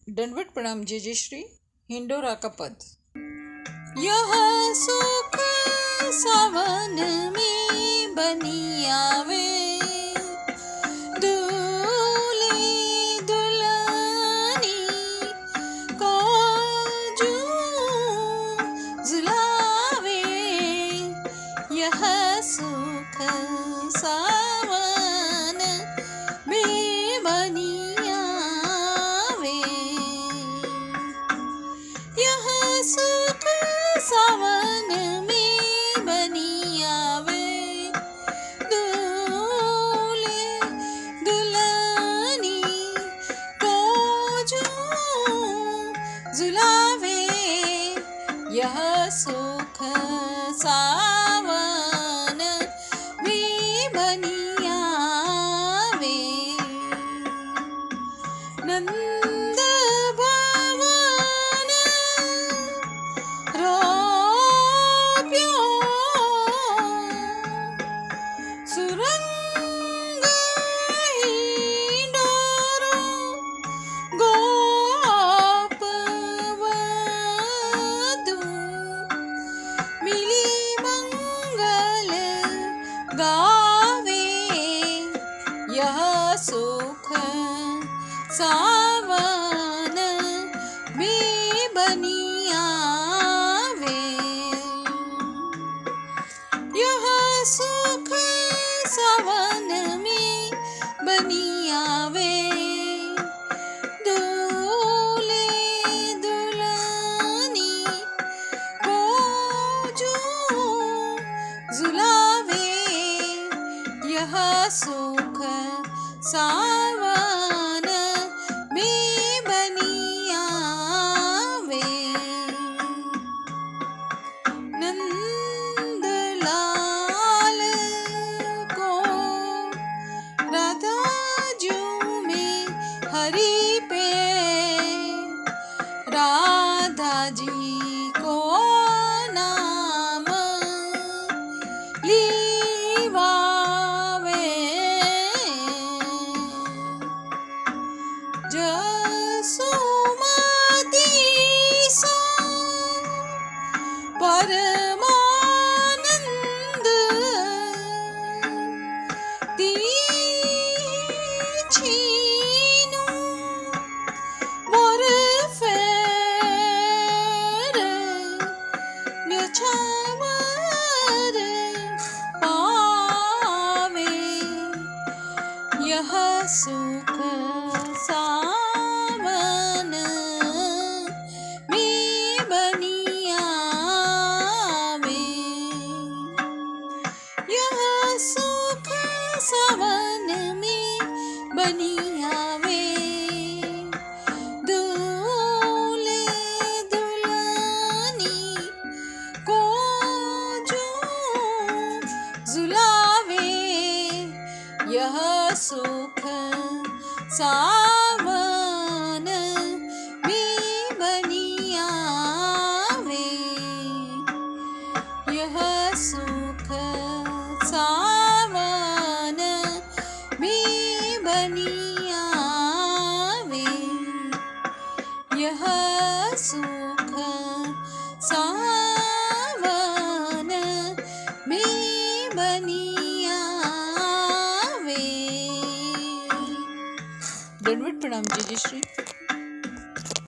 दंडवत प्रणाम। जय जय श्री। हिंडोरा का पद। यह सुख सावन में बनी आवे, दूल्हे दुल्हनी को जूं झुलावे। यह सुख सावन में बनी आवे। यह सुख सावन में बनी आवे, दूल्हे दुल्हनी को जूं झुलावे। यह सुख सावन में बनी आवे। नंद भवन रोप्यो सुरंग हिंडोरो गोप वधू मिली मंगल गावे। यह सुख सावन में बनी आवे। यह सुख सावन में बनी आवे, दूल्हे दुल्हनी को जूं झुलावे। यह सुख सावन में बनी आवे। नंद लाल को राधा जूं में हरि पे, राधा जी को नाम लीवावे। जसोमती सो परमानंद तीछीनु मोर फेर न्योछावर पावे। यह सुख सावन में बनी आवे। यह सुख सावन में बनी आवे, दूल्हे दुल्हनी को जूं झुलावे। यह सुख सावन में बनी आवे। यह सुख सावन में बनी आवे। यह सुख सावन में बनी आवे। दंडवत प्रणाम। जय जय श्री।